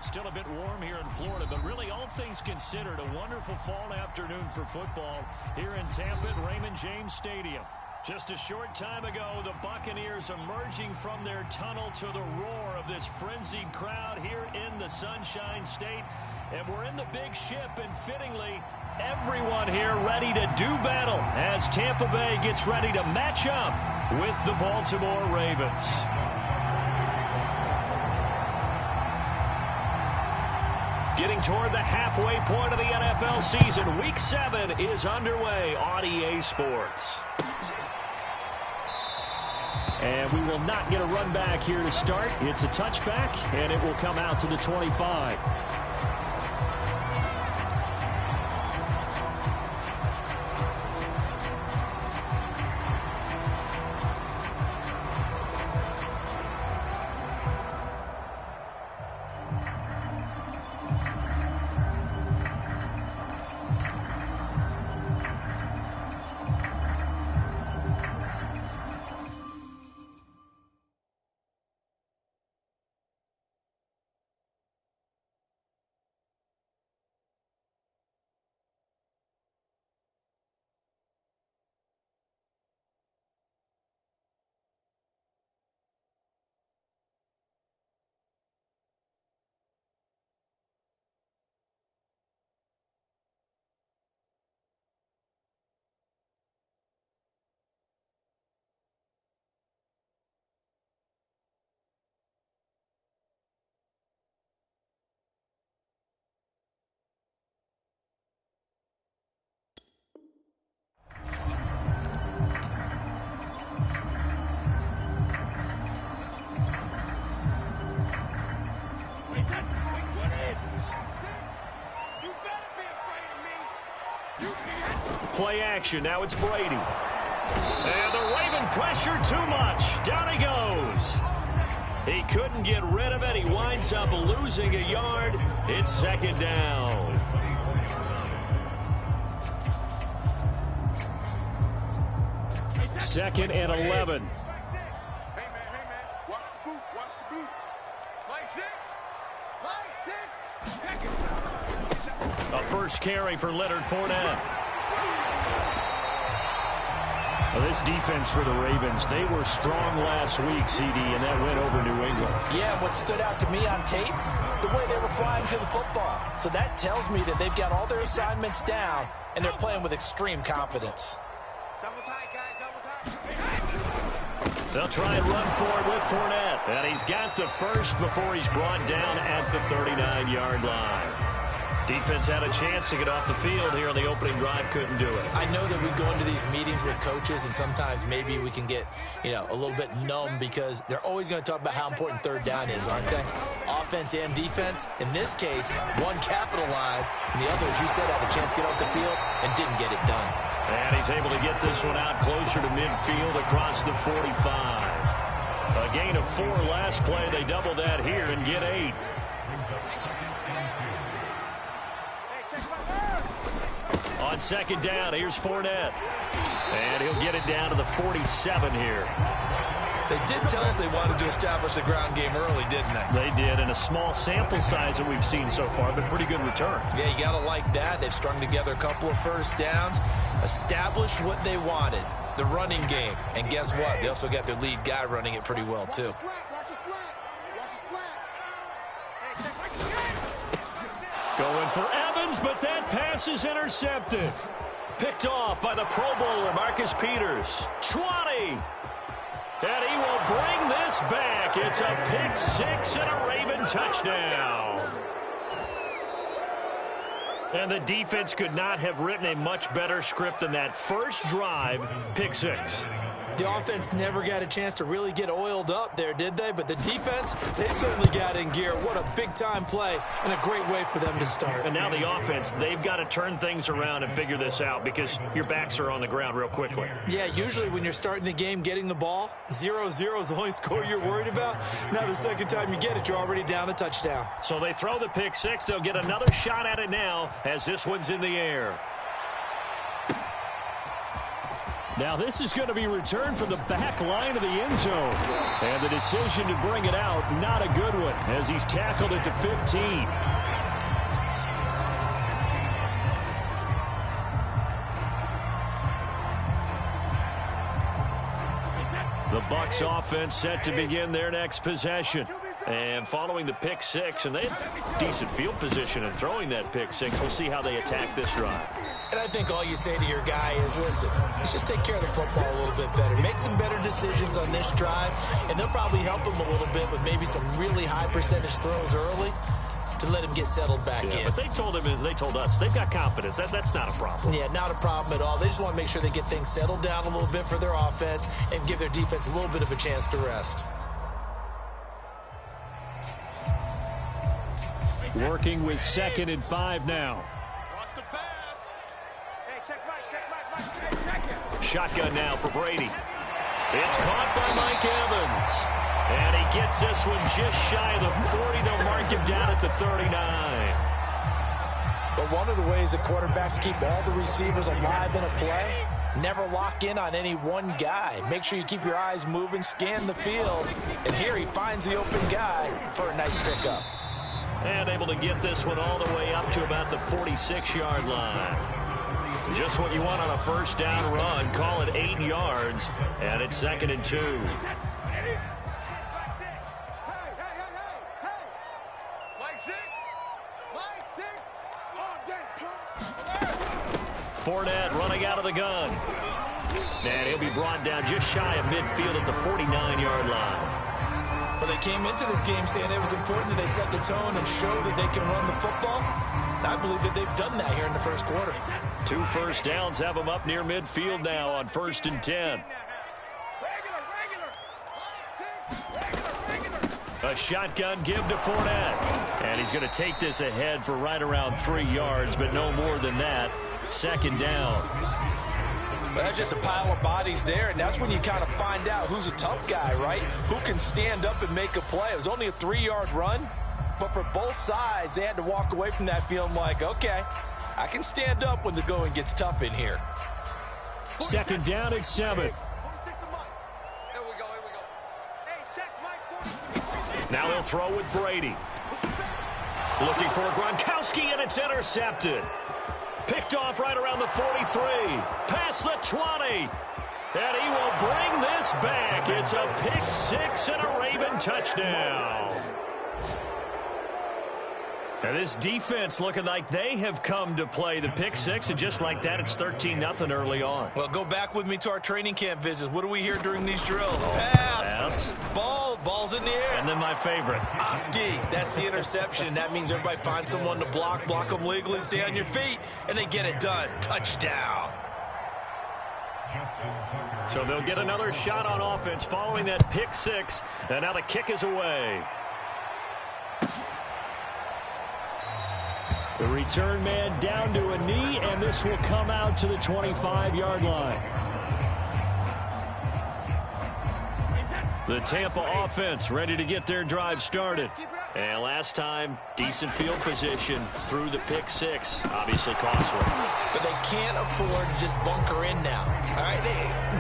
Still a bit warm here in Florida, but really all things considered, a wonderful fall afternoon for football here in Tampa at Raymond James Stadium. Just a short time ago, the Buccaneers emerging from their tunnel to the roar of this frenzied crowd here in the Sunshine State. And we're in the big ship, and fittingly, everyone here ready to do battle as Tampa Bay gets ready to match up with the Baltimore Ravens. Getting toward the halfway point of the NFL season, Week 7 is underway on EA Sports. And we will not get a run back here to start. It's a touchback, and it will come out to the 25. Play action. Now it's Brady. And the Raven pressure too much. Down he goes. He couldn't get rid of it. He winds up losing a yard. It's second down. Second and 11. Hey, man. Watch the boot. Watch the boot. Like six. A first carry for Leonard Fournette. Well, this defense for the Ravens, they were strong last week, CD, and that went over New England. Yeah, what stood out to me on tape, the way they were flying to the football. So that tells me that they've got all their assignments down, and they're playing with extreme confidence. Double tight, guys. Double tight. They'll try and run for it with Fournette. And he's got the first before he's brought down at the 39-yard line. Defense had a chance to get off the field here on the opening drive, couldn't do it. I know that we go into these meetings with coaches, and sometimes maybe we can get, a little bit numb because they're always going to talk about how important third down is, aren't they? Offense and defense. In this case, one capitalized, and the other, as you said, had a chance to get off the field and didn't get it done. And he's able to get this one out closer to midfield across the 45. A gain of 4 last play. They double that here and get 8. On second down, here's Fournette. And he'll get it down to the 47 here. They did tell us they wanted to establish the ground game early, didn't they? They did, and a small sample size that we've seen so far, but pretty good return. Yeah, you got to like that. They've strung together a couple of first downs, established what they wanted, the running game. And guess what? They also got their lead guy running it pretty well, too. Going for Evans, but that pass is intercepted. Picked off by the Pro Bowler, Marcus Peters. 20. And he will bring this back. It's a pick 6 and a Raven touchdown. And the defense could not have written a much better script than that first drive, pick 6. The offense never got a chance to really get oiled up there, did they? But the defense, they certainly got in gear. What a big-time play and a great way for them to start. And now the offense, they've got to turn things around and figure this out because your backs are on the ground real quickly. Yeah, usually when you're starting the game getting the ball, 0-0 is the only score you're worried about. Now the second time you get it, you're already down a touchdown. So they throw the pick 6. They'll get another shot at it now as this one's in the air. Now this is going to be returned from the back line of the end zone. And the decision to bring it out, not a good one, as he's tackled at the 15. The Bucs offense set to begin their next possession. And following the pick six, and they had decent field position in throwing that pick six. We'll see how they attack this drive. And I think all you say to your guy is, listen, let's just take care of the football a little bit better. Make some better decisions on this drive, and they'll probably help him a little bit with maybe some really high percentage throws early to let him get settled back in. But they told him and they told us they've got confidence. That's not a problem. Yeah, not a problem at all. They just want to make sure they get things settled down a little bit for their offense and give their defense a little bit of a chance to rest. Working with 2nd and 5 now. Shotgun now for Brady. It's caught by Mike Evans. And he gets this one just shy of the 40. They'll mark him down at the 39. But one of the ways that quarterbacks keep all the receivers alive in a play, never lock in on any one guy. Make sure you keep your eyes moving, scan the field. And here he finds the open guy for a nice pickup. And able to get this one all the way up to about the 46-yard line. Just what you want on a first down run. Call it 8 yards. And it's 2nd and 2. Fournette running out of the gun. And he'll be brought down just shy of midfield at the 49-yard line. Well, they came into this game saying it was important that they set the tone and show that they can run the football. And I believe that they've done that here in the first quarter. 2 first downs have them up near midfield now on 1st and 10. A shotgun give to Fournette. And he's going to take this ahead for right around 3 yards, but no more than that. 2nd down. Well, that's just a pile of bodies there, and that's when you kind of find out who's a tough guy, right? Who can stand up and make a play. It was only a 3-yard run, but for both sides, they had to walk away from that feeling like, okay, I can stand up when the going gets tough in here. 2nd down at 7. Now they'll throw with Brady. Looking for Gronkowski, and it's intercepted. Picked off right around the 43. Past the 20. And he will bring this back. It's a pick six and a Raven touchdown. And this defense looking like they have come to play the pick six, and just like that, it's 13-0 early on. Well, go back with me to our training camp visits. What do we hear during these drills? Pass. Ball's in the air. And then my favorite. Oski, that's the interception. That means everybody finds someone to block them legally, stay on your feet, and they get it done. Touchdown. So they'll get another shot on offense following that pick six, and now the kick is away. The return man down to a knee, and this will come out to the 25-yard line. The Tampa offense ready to get their drive started. And last time, decent field position through the pick six. Obviously costly. But they can't afford to just bunker in now. All right,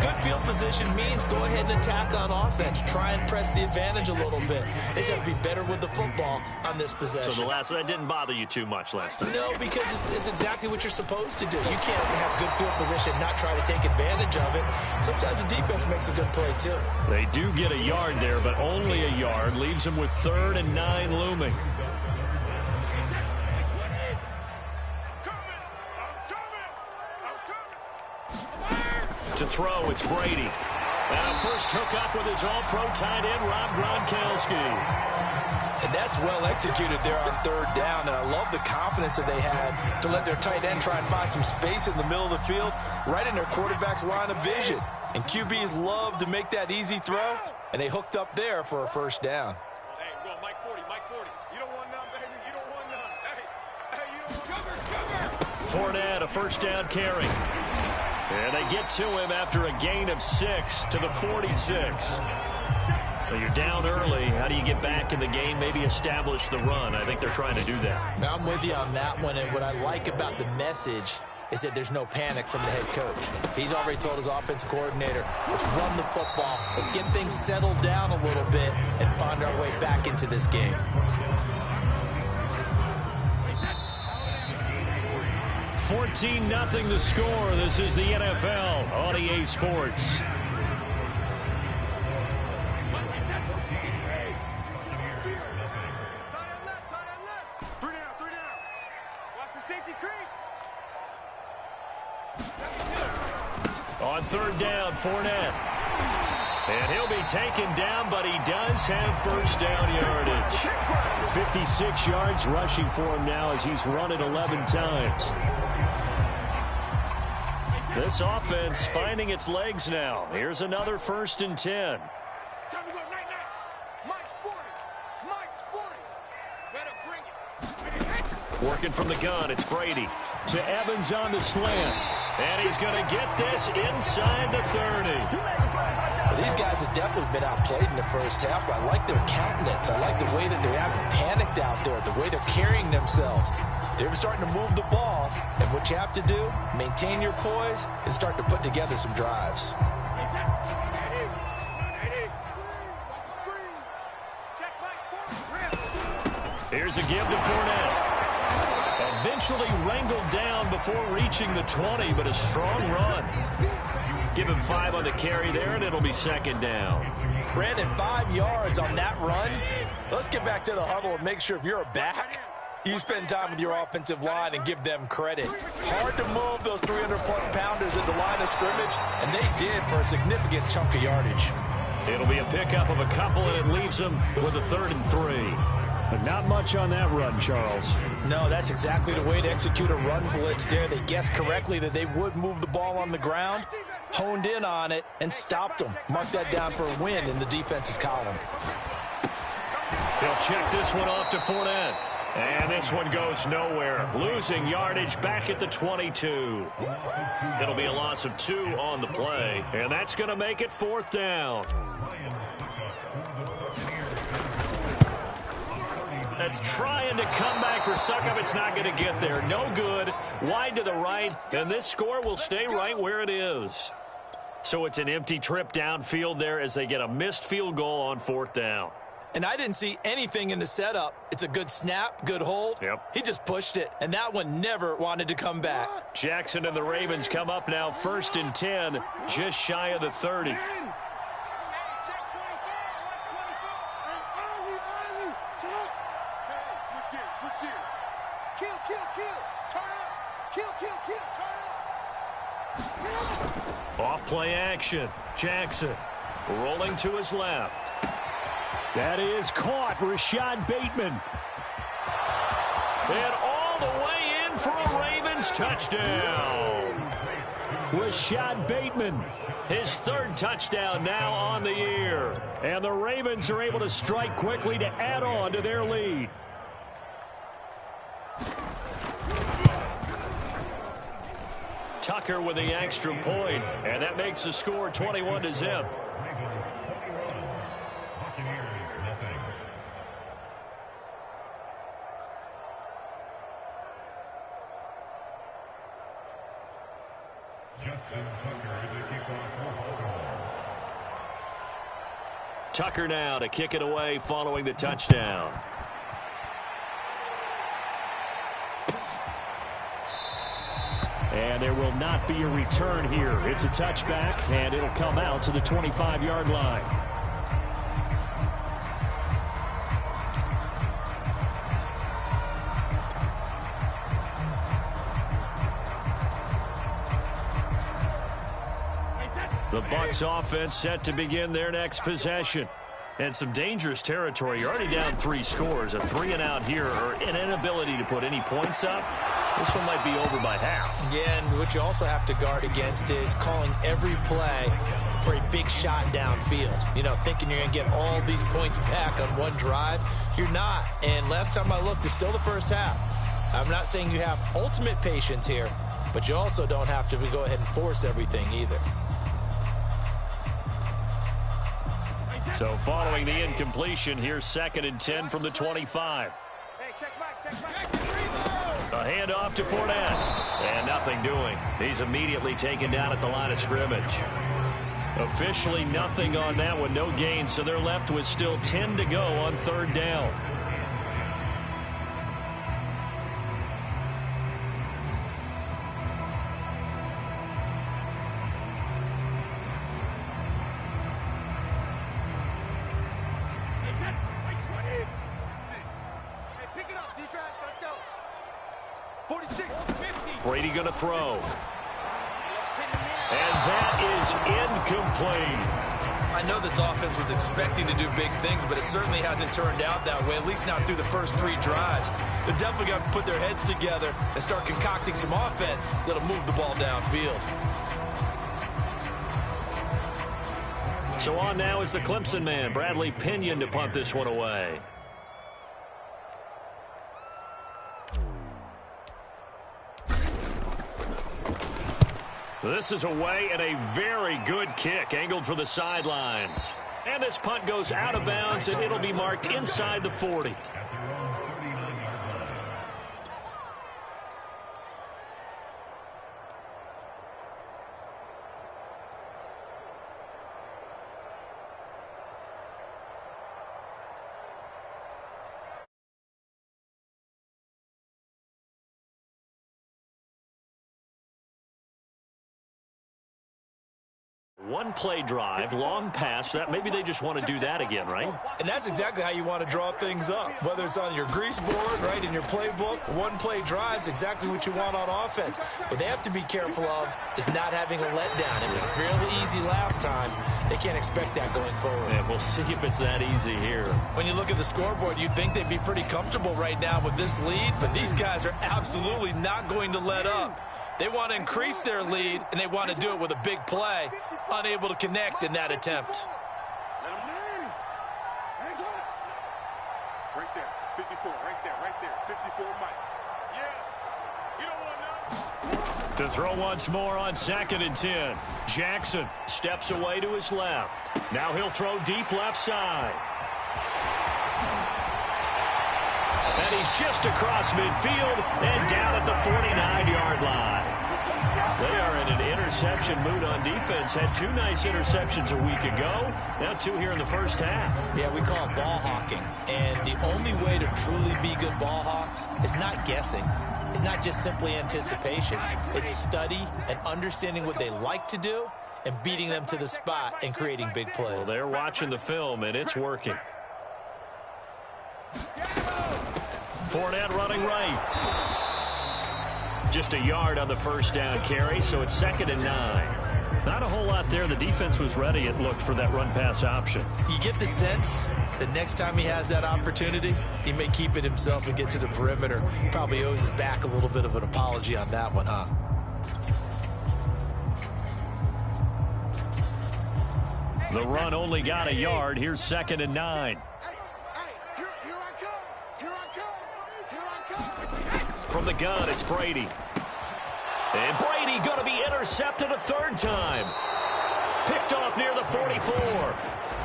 good field position means go ahead and attack on offense. Try and press the advantage a little bit. They just have to be better with the football on this possession. So that didn't bother you too much last time? No, because it's exactly what you're supposed to do. You can't have good field position, not try to take advantage of it. Sometimes the defense makes a good play, too. They do get a yard there, but only a yard. Leaves them with 3rd and 9 looming. To throw, it's Brady. And a first hookup with his all-pro tight end, Rob Gronkowski. And that's well executed there on 3rd down. And I love the confidence that they had to let their tight end try and find some space in the middle of the field, right in their quarterback's line of vision. And QBs love to make that easy throw, and they hooked up there for a first down. Hey, go Mike 40, Mike 40. You don't want none, baby. You don't want none. Hey, you don't want cover. Fournette, a first down carry. And they get to him after a gain of 6 to the 46. So you're down early. How do you get back in the game, maybe establish the run? I think they're trying to do that. Now I'm with you on that one, and what I like about the message is that there's no panic from the head coach. He's already told his offensive coordinator, let's run the football, let's get things settled down a little bit and find our way back into this game. 14-0 the score. This is the NFL on EA Sports. On third down, Fournette. And he'll be taken down, but he does have first down yardage. 56 yards rushing for him now as he's run it 11 times. This offense finding its legs now. Here's another 1st and 10. Time to go, night. Mike's 40. Mike's 40. Better bring it. Working from the gun, it's Brady. To Evans on the slant. And he's going to get this inside the 30. Well, these guys have definitely been outplayed in the first half, but I like their countenance. I like the way that they haven't panicked out there, the way they're carrying themselves. They're starting to move the ball, and what you have to do, maintain your poise and start to put together some drives. Here's a give to Fournette. Eventually wrangled down before reaching the 20, but a strong run. Give him 5 on the carry there, and it'll be 2nd down. Brandon, 5 yards on that run. Let's get back to the huddle and make sure if you're a back, you spend time with your offensive line and give them credit. Hard to move those 300-plus pounders at the line of scrimmage, and they did for a significant chunk of yardage. It'll be a pickup of a couple, and it leaves them with a 3rd and 3. But not much on that run, Charles. No, that's exactly the way to execute a run blitz there. They guessed correctly that they would move the ball on the ground, honed in on it, and stopped them. Mark that down for a win in the defense's column. He'll check this one off to Fournette. And this one goes nowhere. Losing yardage back at the 22. It'll be a loss of 2 on the play. And that's going to make it 4th down. That's trying to come back for Suckup. It's not going to get there. No good. Wide to the right. And this score will stay right where it is. So it's an empty trip downfield there as they get a missed field goal on 4th down. And I didn't see anything in the setup. It's a good snap, good hold. Yep. He just pushed it, and that one never wanted to come back. Jackson and the Ravens come up now 1st and 10, just shy of the 30. Off play action. Jackson rolling to his left. That is caught. Rashad Bateman. And all the way in for a Ravens touchdown. Rashad Bateman, his 3rd touchdown now on the year. And the Ravens are able to strike quickly to add on to their lead. Tucker with the extra point, and that makes the score 21-0. Tucker now to kick it away following the touchdown. And there will not be a return here. It's a touchback, and it'll come out to the 25-yard line. The Bucs offense set to begin their next possession. And some dangerous territory. You're already down 3 scores. A 3-and-out here, or an inability to put any points up. This one might be over by half. Yeah, and what you also have to guard against is calling every play for a big shot downfield. You know, thinking you're going to get all these points back on one drive. You're not. And last time I looked, it's still the first half. I'm not saying you have ultimate patience here, but you also don't have to go ahead and force everything either. So following the incompletion, here's 2nd and 10 from the 25. A handoff to Fournette. And nothing doing. He's immediately taken down at the line of scrimmage. Officially nothing on that one. No gain. So they're left with still 10 to go on third down. Brady going to throw. And that is incomplete. I know this offense was expecting to do big things, but it certainly hasn't turned out that way, at least not through the first 3 drives. They're definitely going to have to put their heads together and start concocting some offense that'll move the ball downfield. So on now is the Clemson man, Bradley Pinion, to punt this one away. This is away, and a very good kick angled for the sidelines. And this punt goes out of bounds, and it'll be marked inside the 40. One-play drive, long pass. That maybe they just want to do that again, right? And that's exactly how you want to draw things up. Whether it's on your grease board, right, in your playbook, one-play drive's exactly what you want on offense. What they have to be careful of is not having a letdown. It was fairly easy last time. They can't expect that going forward. Yeah, we'll see if it's that easy here. When you look at the scoreboard, you'd think they'd be pretty comfortable right now with this lead, but these guys are absolutely not going to let up. They want to increase their lead, and they want to do it with a big play. Unable to connect in that attempt. Right there, 54, right there, 54, Mike. Yeah, you don't want to throw once more on 2nd and 10. Jackson steps away to his left. Now he'll throw deep left side. And he's just across midfield and down at the 49-yard line. They are in an interception mood on defense. Had 2 nice interceptions a week ago. Now 2 here in the first half. Yeah, we call it ball hawking. And the only way to truly be good ball hawks is not guessing. It's not just simply anticipation. It's study and understanding what they like to do and beating them to the spot and creating big plays. Well, they're watching the film, and it's working. Fournette running right. Just a yard on the first down carry, so it's 2nd and 9. Not a whole lot there. The defense was ready, it looked, for that run-pass option. You get the sense that next time he has that opportunity, he may keep it himself and get to the perimeter. Probably owes his back a little bit of an apology on that one, huh? The run only got a yard. Here's 2nd and 9. From the gun, it's Brady. And Brady going to be intercepted a 3rd time. Picked off near the 44.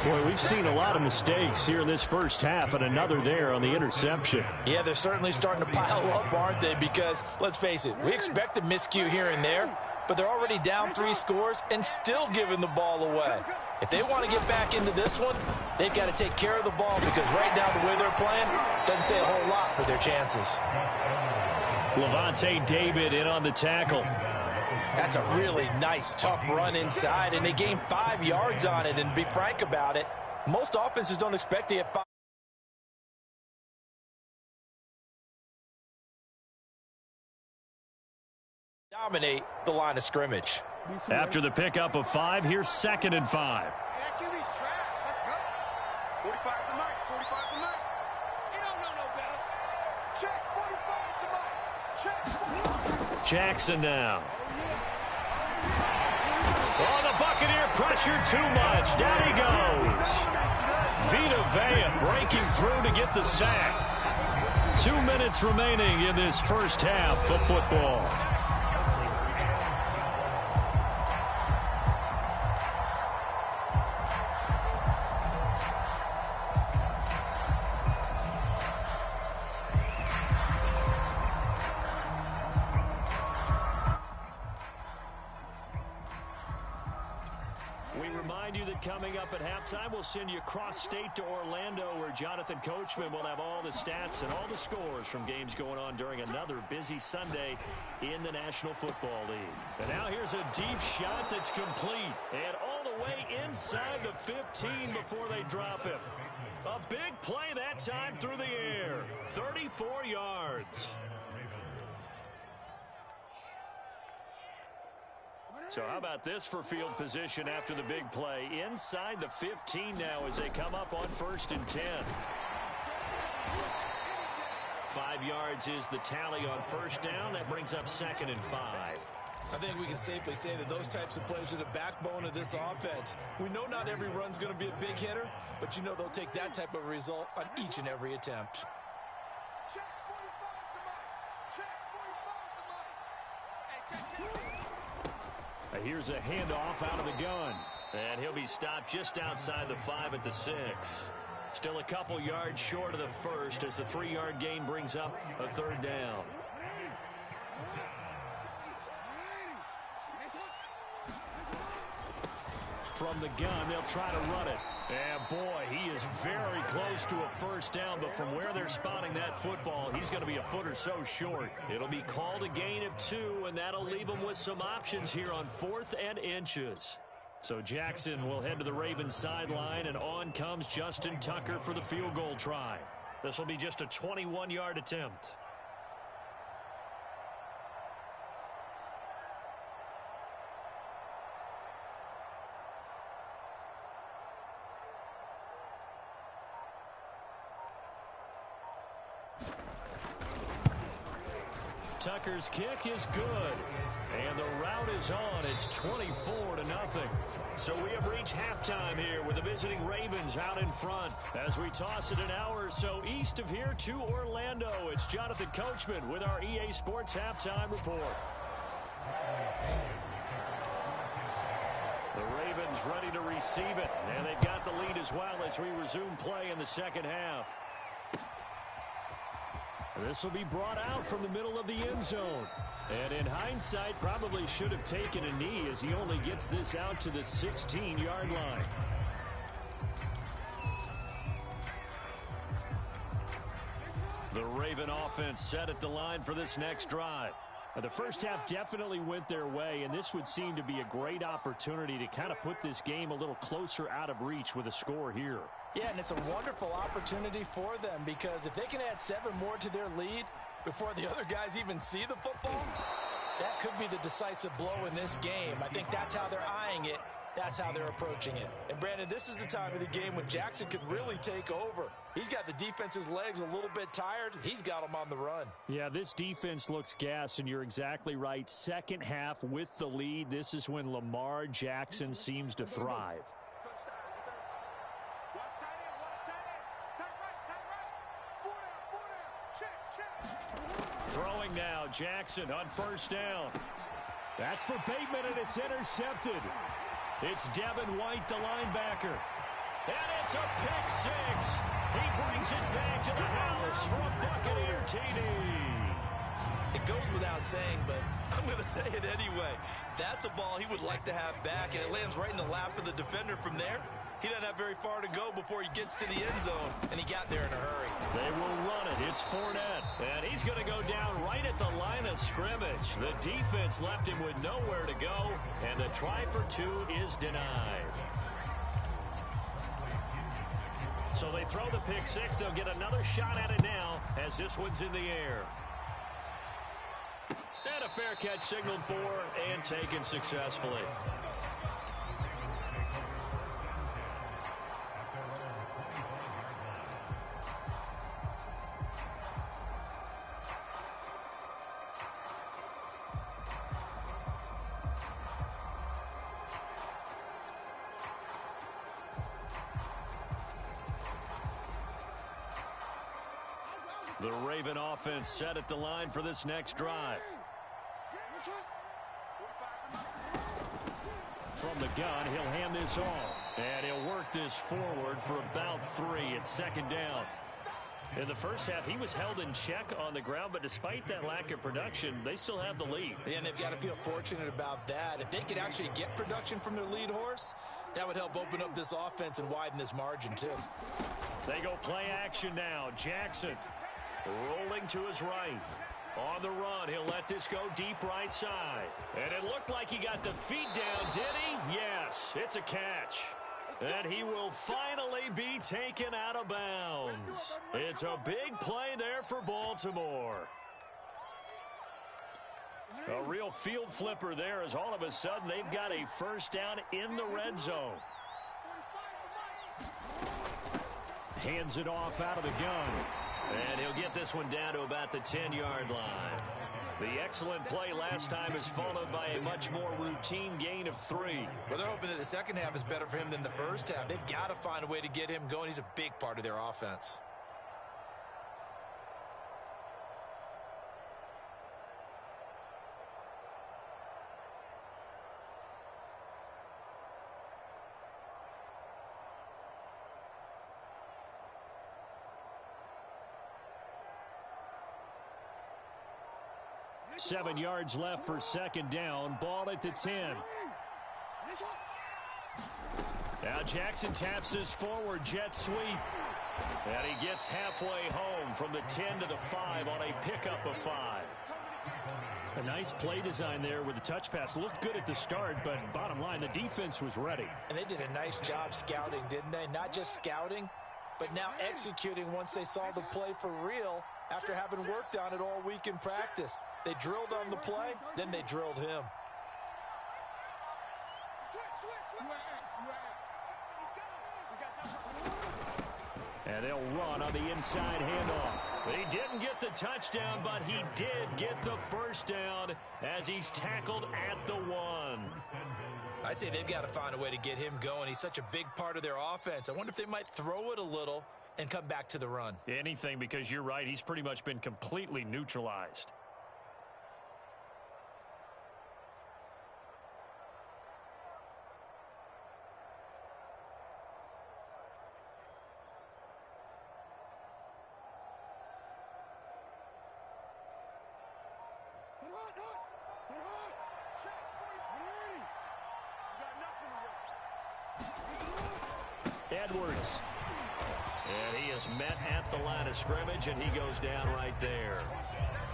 Boy, we've seen a lot of mistakes here in this first half, and another there on the interception. Yeah, they're certainly starting to pile up, aren't they? Because, let's face it, we expect a miscue here and there, but they're already down 3 scores and still giving the ball away. If they want to get back into this one, they've got to take care of the ball, because right now the way they're playing doesn't say a whole lot for their chances. Levante David in on the tackle. That's a really nice, tough run inside, and they gained 5 yards on it. And to be frank about it, most offenses don't expect to get 5. Dominate the line of scrimmage. After the pickup of 5, here's 2nd and 5. Hey, that QB's trash. Let's go. 45 to Mike. 45 to Mike. You don't know no better. Check. 45 to Mike. Check. Jackson now. Oh, the Buccaneer pressure too much. Down he goes. Vita Vea breaking through to get the sack. 2 minutes remaining in this first half of football. remind you that coming up at halftime, we'll send you cross-state to Orlando, where Jonathan Coachman will have all the stats and all the scores from games going on during another busy Sunday in the National Football League. And now here's a deep shot that's complete, and all the way inside the 15 before they drop him. A big play that time through the air. 34 yards. So how about this for field position after the big play? Inside the 15 now as they come up on 1st and 10. 5 yards is the tally on 1st down. That brings up 2nd and 5. I think we can safely say that those types of plays are the backbone of this offense. We know not every run's going to be a big hitter, but you know they'll take that type of result on each and every attempt. Here's a handoff out of the gun. And he'll be stopped just outside the 5 at the 6. Still a couple yards short of the 1st as the 3-yard gain brings up a 3rd down. From the gun, they'll try to run it. And boy, he is very close to a 1st down, but from where they're spotting that football, he's going to be a foot or so short. It'll be called a gain of 2, and that'll leave him with some options here on 4th and inches. So Jackson will head to the Ravens sideline, and on comes Justin Tucker for the field goal try. This will be just a 21-yard attempt. Tucker's kick is good. And the route is on. It's 24-0. So we have reached halftime here with the visiting Ravens out in front. As we toss it an hour or so east of here to Orlando, it's Jonathan Coachman with our EA Sports Halftime Report. The Ravens ready to receive it. And they've got the lead as well as we resume play in the second half. This will be brought out from the middle of the end zone. And in hindsight, probably should have taken a knee as he only gets this out to the 16-yard line. The Raven offense set at the line for this next drive. The first half definitely went their way, and this would seem to be a great opportunity to kind of put this game a little closer out of reach with a score here. Yeah, and it's a wonderful opportunity for them because if they can add 7 more to their lead before the other guys even see the football, that could be the decisive blow in this game. I think that's how they're eyeing it. That's how they're approaching it. And, Brandon, this is the time of the game when Jackson could really take over. He's got the defense's legs a little bit tired. He's got them on the run. Yeah, this defense looks gassed, and you're exactly right. Second half with the lead, this is when Lamar Jackson seems to thrive. Throwing now, Jackson on first down. That's for Bateman, and it's intercepted. It's Devin White, the linebacker. And it's a pick six. He brings it back to the house for a Buccaneer TD. It goes without saying, but I'm going to say it anyway. That's a ball he would like to have back, and it lands right in the lap of the defender from there. He doesn't have very far to go before he gets to the end zone, and he got there in a hurry. They will run it. It's Fournette, and he's going to go down right at the line of scrimmage. The defense left him with nowhere to go, and the try for 2 is denied. So they throw the pick six. They'll get another shot at it now as this one's in the air. And a fair catch signaled for and taken successfully. The Raven offense set at the line for this next drive. From the gun, he'll hand this off. And he'll work this forward for about 3 at second down. In the first half, he was held in check on the ground, but despite that lack of production, they still have the lead. And they've got to feel fortunate about that. If they could actually get production from their lead horse, That would help open up this offense and widen this margin, too. They go play action now. Jackson rolling to his right. On the run, he'll let this go deep right side. And it looked like he got the feet down, did he? Yes, it's a catch. And he will finally be taken out of bounds. It's a big play there for Baltimore. A real field flipper there as all of a sudden they've got a first down in the red zone. Hands it off out of the gun. And he'll get this one down to about the 10-yard line. The excellent play last time is followed by a much more routine gain of 3. Well, they're hoping that the second half is better for him than the first half. They've got to find a way to get him going. He's a big part of their offense. Seven yards left for second down. Ball at the 10. Now Jackson taps his forward jet sweep. And he gets halfway home from the 10 to the 5 on a pickup of 5. A nice play design there with the touch pass. Looked good at the start, but bottom line, the defense was ready. And they did a nice job scouting, didn't they? Not just scouting, but now executing once they saw the play for real after having worked on it all week in practice. They drilled on the play, then they drilled him. And they'll run on the inside handoff. He didn't get the touchdown, but he did get the first down as he's tackled at the 1. I'd say they've got to find a way to get him going. He's such a big part of their offense. I wonder if they might throw it a little and come back to the run. Anything, because you're right. He's pretty much been completely neutralized. Edwards. And he is met at the line of scrimmage, and he goes down right there.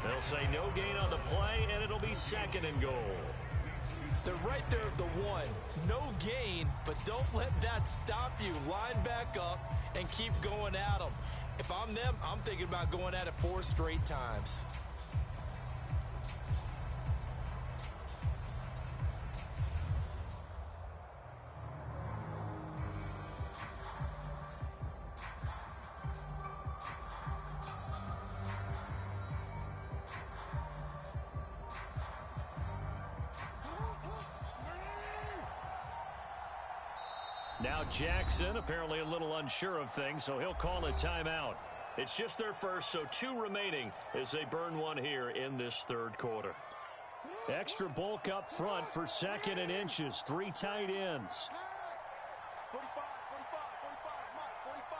They'll say no gain on the play, and it'll be second and goal. They're right there at the 1. No gain, but don't let that stop you. Line back up and keep going at them. If I'm them, I'm thinking about going at it 4 straight times. Now Jackson apparently a little unsure of things, so he'll call a timeout. It's just their first, so 2 remaining as they burn 1 here in this third quarter. Extra bulk up front for second and inches. 3 tight ends. 45, 45, 45, 45.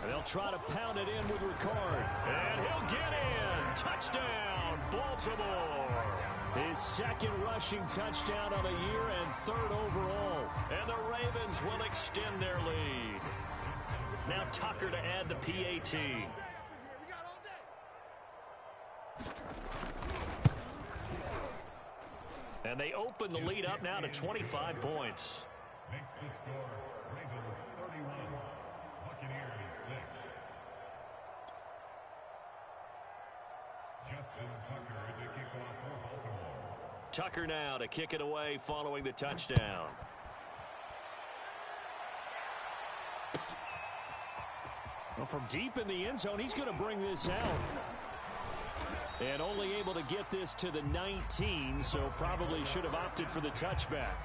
And they'll try to pound it in with Ricard. And he'll get in. Touchdown, Baltimore. His second rushing touchdown of the year and 3rd overall. And the Ravens will extend their lead. Now Tucker to add the PAT. And they open the lead up now to 25 points. Makes the score Ravens 31, Buccaneers 6. Justin Tucker to kick off for Baltimore. Tucker now to kick it away following the touchdown. Well, from deep in the end zone, he's going to bring this out. And only able to get this to the 19, so probably should have opted for the touchback.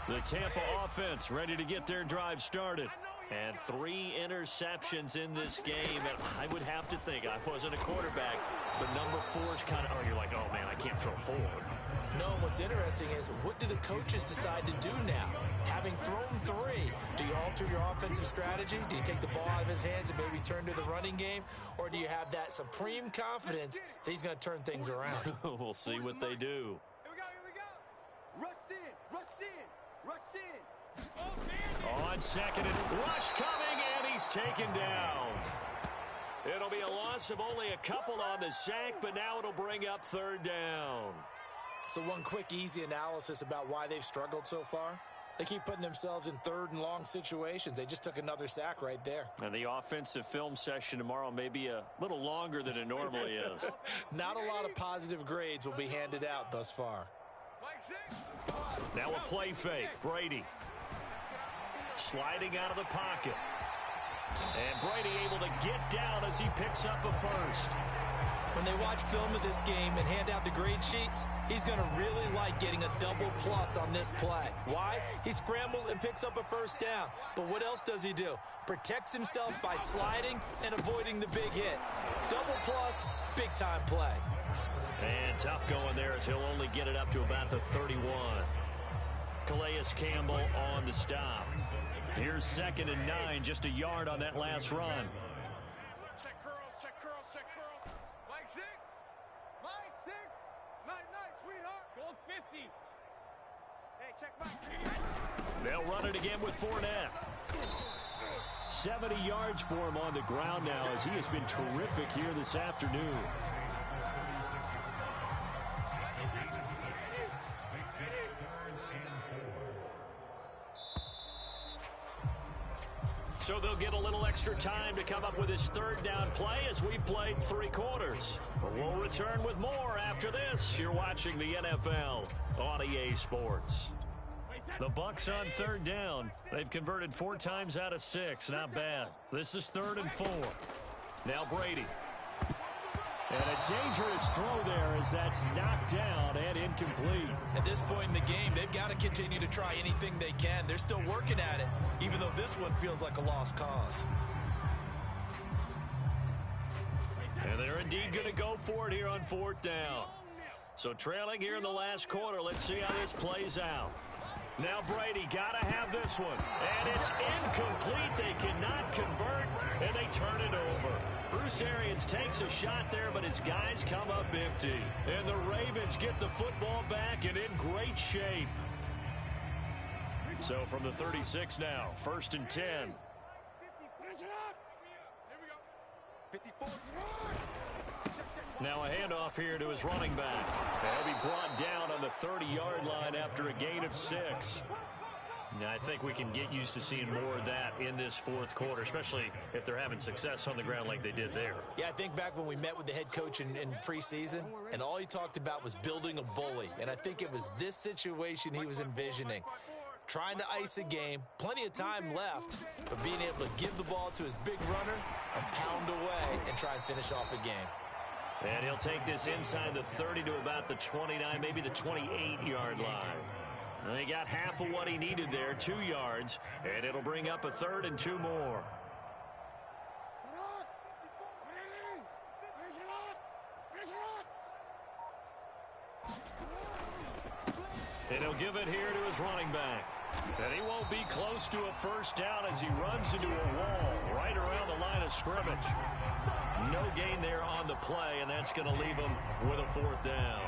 The Tampa offense ready to get their drive started. And 3 interceptions in this game. And I would have to think, I wasn't a quarterback, but number 4 is kind of, oh, you're like, oh, man, I can't throw forward. No, what's interesting is, what do the coaches decide to do now? Having thrown 3, do you alter your offensive strategy? Do you take the ball out of his hands and maybe turn to the running game? Or do you have that supreme confidence that he's going to turn things around? We'll see what they do. Here we go. Rush in. On second and rush coming, and he's taken down. It'll be a loss of only a couple on the sack, but now it'll bring up 3rd down. So one quick, easy analysis about why they've struggled so far. They keep putting themselves in 3rd and long situations. They just took another sack right there. And the offensive film session tomorrow may be a little longer than it normally is. Not a lot of positive grades will be handed out thus far. Now a play fake. Brady sliding out of the pocket. And Brady able to get down as he picks up a first. When they watch film of this game and hand out the grade sheets, he's going to really like getting a double plus on this play. Why? He scrambles and picks up a first down. But what else does he do? Protects himself by sliding and avoiding the big hit. Double plus, big time play. And tough going there as he'll only get it up to about the 31. Calais Campbell on the stop. Here's 2nd and 9, just a yard on that last run. Check curls. Mike 6. Nice, sweetheart. Go 50. Hey, check Mike. They'll run it again with Fournette. 70 yards for him on the ground now as he has been terrific here this afternoon. So they'll get a little extra time to come up with his 3rd down play as we've played 3 quarters. But we'll return with more after this. You're watching the NFL on EA Sports. The Bucs on 3rd down. They've converted 4 times out of 6. Not bad. This is 3rd and 4. Now Brady. And a dangerous throw there as that's knocked down and incomplete. At this point in the game, they've got to continue to try anything they can. They're still working at it, even though this one feels like a lost cause. And they're indeed going to go for it here on 4th down. So trailing here in the last quarter, let's see how this plays out. Now Brady got to have this one. And it's incomplete. They cannot convert, and they turn it over. Bruce Arians takes a shot there, but his guys come up empty. And the Ravens get the football back and in great shape. So from the 36 now, 1st and 10. Now a handoff here to his running back. And he'll be brought down on the 30-yard line after a gain of 6. Now, I think we can get used to seeing more of that in this 4th quarter, especially if they're having success on the ground like they did there. Yeah, I think back when we met with the head coach in preseason, and all he talked about was building a bully. And I think it was this situation he was envisioning. Trying to ice a game, plenty of time left, but being able to give the ball to his big runner and pound away and try and finish off a game. And he'll take this inside the 30 to about the 29, maybe the 28-yard line. And he got half of what he needed there, 2 yards, and it'll bring up a 3rd and 2 more. And he'll give it here to his running back. And he won't be close to a first down as he runs into a wall right around the line of scrimmage. No gain there on the play, and that's going to leave him with a 4th down.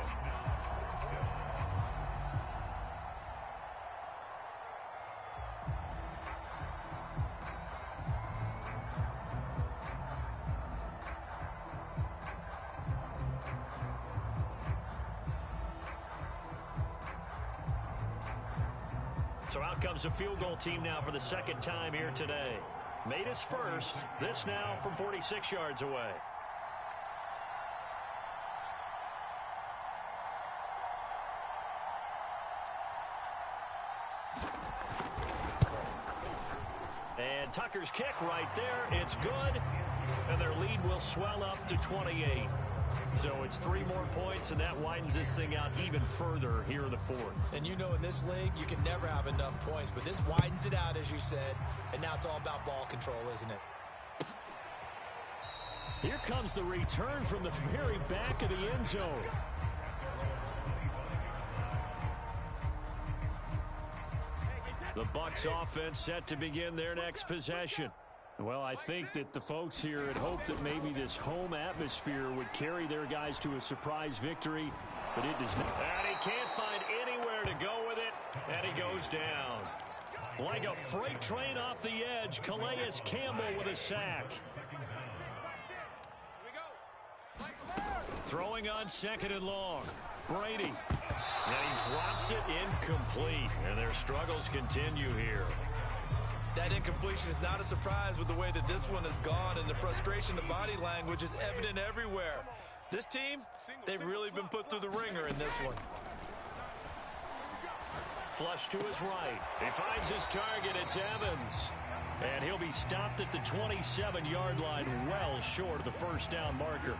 So out comes a field goal team now for the 2nd time here today. Made his first. This now from 46 yards away. And Tucker's kick right there. It's good. And their lead will swell up to 28. So it's 3 more points, and that widens this thing out even further here in the 4th. And you know, in this league, you can never have enough points, but this widens it out, as you said, and now it's all about ball control, isn't it? Here comes the return from the very back of the end zone. The Bucs offense set to begin their next possession. Well, I think that the folks here had hoped that maybe this home atmosphere would carry their guys to a surprise victory, but it does not. And he can't find anywhere to go with it, and he goes down. Like a freight train off the edge, Calais Campbell with a sack. Throwing on 2nd and long. Brady. And he drops it incomplete. And their struggles continue here. That incompletion is not a surprise with the way that this one has gone, and the frustration, the body language is evident everywhere. This team, they've really been put through the ringer in this one. Flush to his right. He finds his target. It's Evans. And he'll be stopped at the 27-yard line, well short of the first down marker.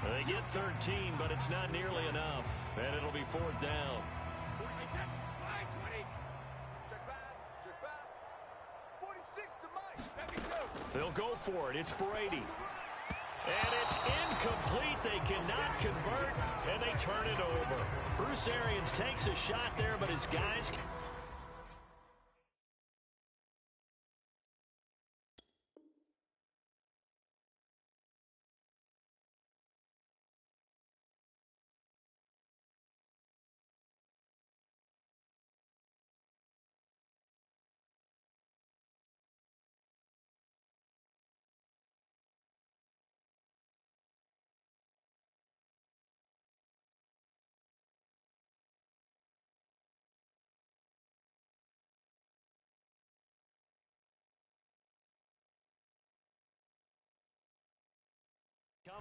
They get 13, but it's not nearly enough. And it'll be 4th down. They'll go for it. It's Brady. And it's incomplete. They cannot convert, and they turn it over. Bruce Arians takes a shot there, but his guys...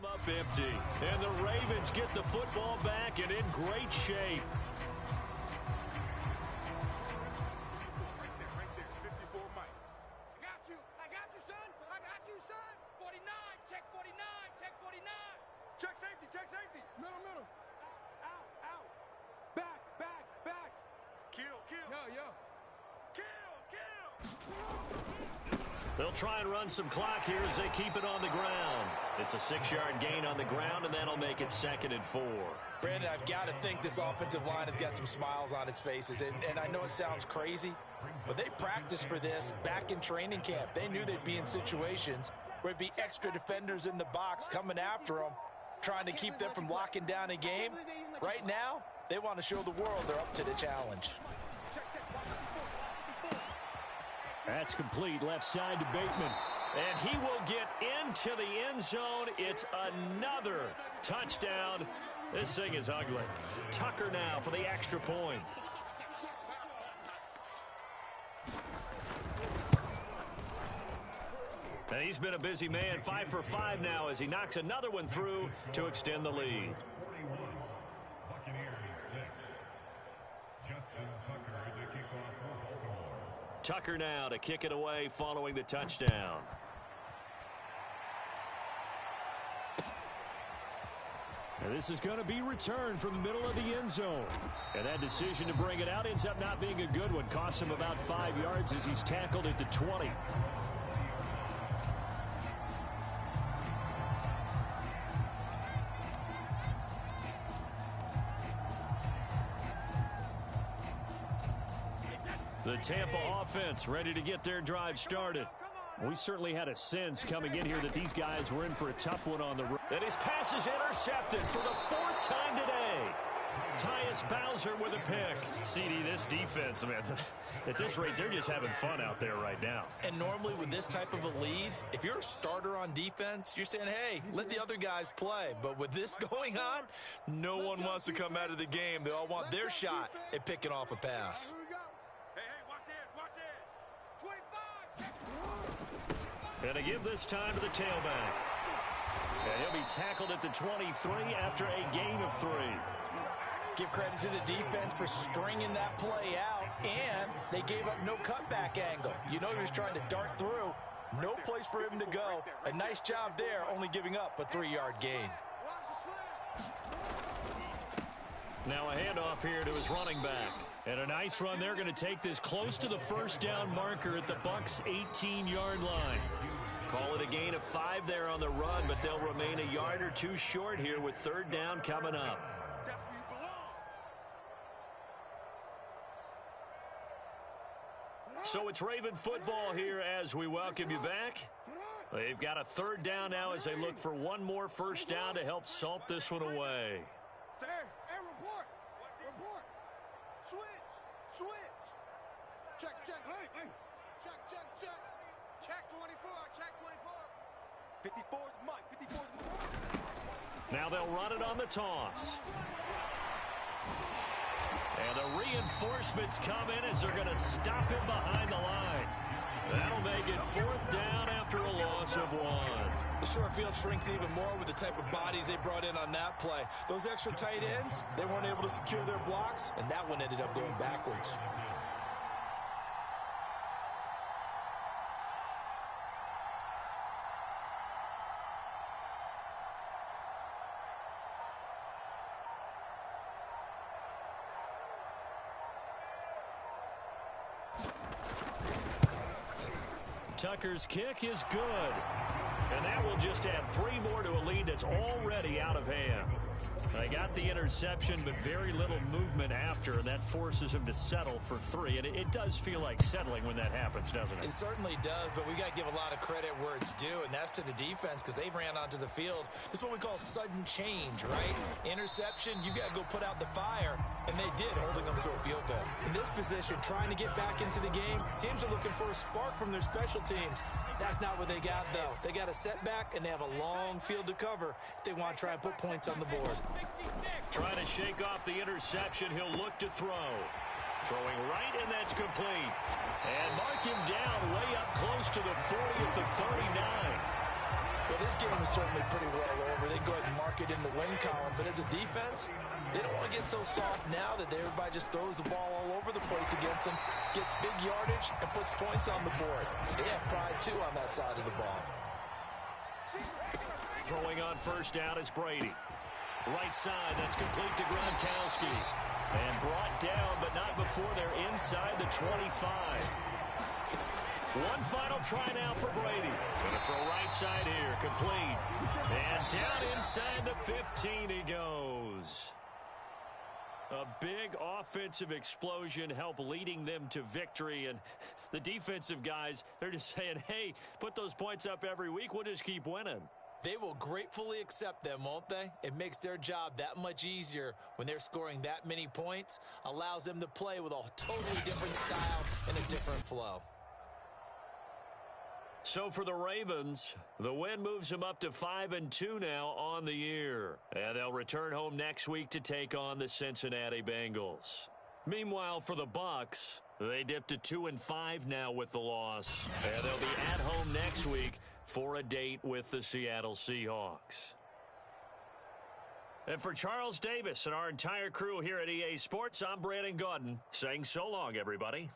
come up empty, and the Ravens get the football back and in great shape. Right there, 54 Mike. I got you, son. 49, check 49, check 49. Check safety. Middle. Out. Back. Kill. Yo. Kill. They'll try and run some clock here as they keep it on the ground. It's a 6-yard gain on the ground, and that'll make it 2nd and 4. Brandon, I've got to think this offensive line has got some smiles on its faces. And I know it sounds crazy, but they practiced for this back in training camp. They knew they'd be in situations where it'd be extra defenders in the box coming after them, trying to keep them from locking down a game. Right now, they want to show the world they're up to the challenge. That's complete, left side to Bateman. And he will get into the end zone. It's another touchdown. This thing is ugly. Tucker now for the extra point. And he's been a busy man, 5 for 5 now as he knocks another one through to extend the lead. 41, Buccaneers 6. Justin Tucker to kick off for Baltimore. Tucker now to kick it away following the touchdown. And this is going to be returned from the middle of the end zone. And that decision to bring it out ends up not being a good one. Costs him about 5 yards as he's tackled at the 20. The Tampa offense ready to get their drive started. We certainly had a sense coming in here that these guys were in for a tough one on the road. And his pass is intercepted for the 4th time today. Tyus Bowser with a pick. CD, this defense, man, at this rate, they're just having fun out there right now. And normally with this type of a lead, if you're a starter on defense, you're saying, hey, let the other guys play. But with this going on, no one wants to come out of the game. They all want their shot at picking off a pass. And to give this time to the tailback. And he'll be tackled at the 23 after a gain of 3. Give credit to the defense for stringing that play out, and they gave up no cutback angle. You know he was trying to dart through. No place for him to go. A nice job there, only giving up a 3-yard gain. Now a handoff here to his running back. And a nice run. They're going to take this close to the first down marker at the Bucs' 18-yard line. Call it a gain of 5 there on the run, but they'll remain a yard or 2 short here with 3rd down coming up. So it's Raven football here as we welcome you back. They've got a third down now as they look for one more first down to help salt this one away. Sir, hey, report. Report. Switch. Check. Check 24. Check 24. 54's Mike. 54's Mike. Now they'll run it on the toss. And the reinforcements come in as they're going to stop him behind the line. That'll make it fourth down after a loss of 1. The short field shrinks even more with the type of bodies they brought in on that play. Those extra tight ends, they weren't able to secure their blocks, and that one ended up going backwards. Tucker's kick is good. And that will just add 3 more to a lead that's already out of hand. They got the interception, but very little movement after, and that forces him to settle for 3. And it does feel like settling when that happens, doesn't it? It certainly does, but we got to give a lot of credit where it's due, and that's to the defense because they ran onto the field. This is what we call sudden change, right? Interception, you got to go put out the fire, and they did, holding them to a field goal. In this position, trying to get back into the game, teams are looking for a spark from their special teams. That's not what they got, though. They got a setback, and they have a long field to cover if they want to try and put points on the board. Trying to shake off the interception. He'll look to throw. Throwing right, and that's complete. And mark him down way up close to the 40 at the 39. Well, this game is certainly pretty well over. They go ahead and mark it in the win column. But as a defense, they don't want to get so soft now that everybody just throws the ball all over the place against them, gets big yardage, and puts points on the board. They have pride, too, on that side of the ball. Throwing on first down is Brady. Right side, that's complete to Gronkowski. And brought down, but not before they're inside the 25. One final try now for Brady. Gonna throw right side here, complete. And down inside the 15 he goes. A big offensive explosion helped leading them to victory. And the defensive guys, they're just saying, hey, put those points up every week. We'll just keep winning. They will gratefully accept them, won't they? It makes their job that much easier when they're scoring that many points. Allows them to play with a totally different style and a different flow. So for the Ravens, the win moves them up to 5-2 now on the year. And they'll return home next week to take on the Cincinnati Bengals. Meanwhile, for the Bucs, they dipped to 2-5 now with the loss. And they'll be at home next week for a date with the Seattle Seahawks. And for Charles Davis and our entire crew here at EA Sports, I'm Brandon Gaudin saying so long, everybody.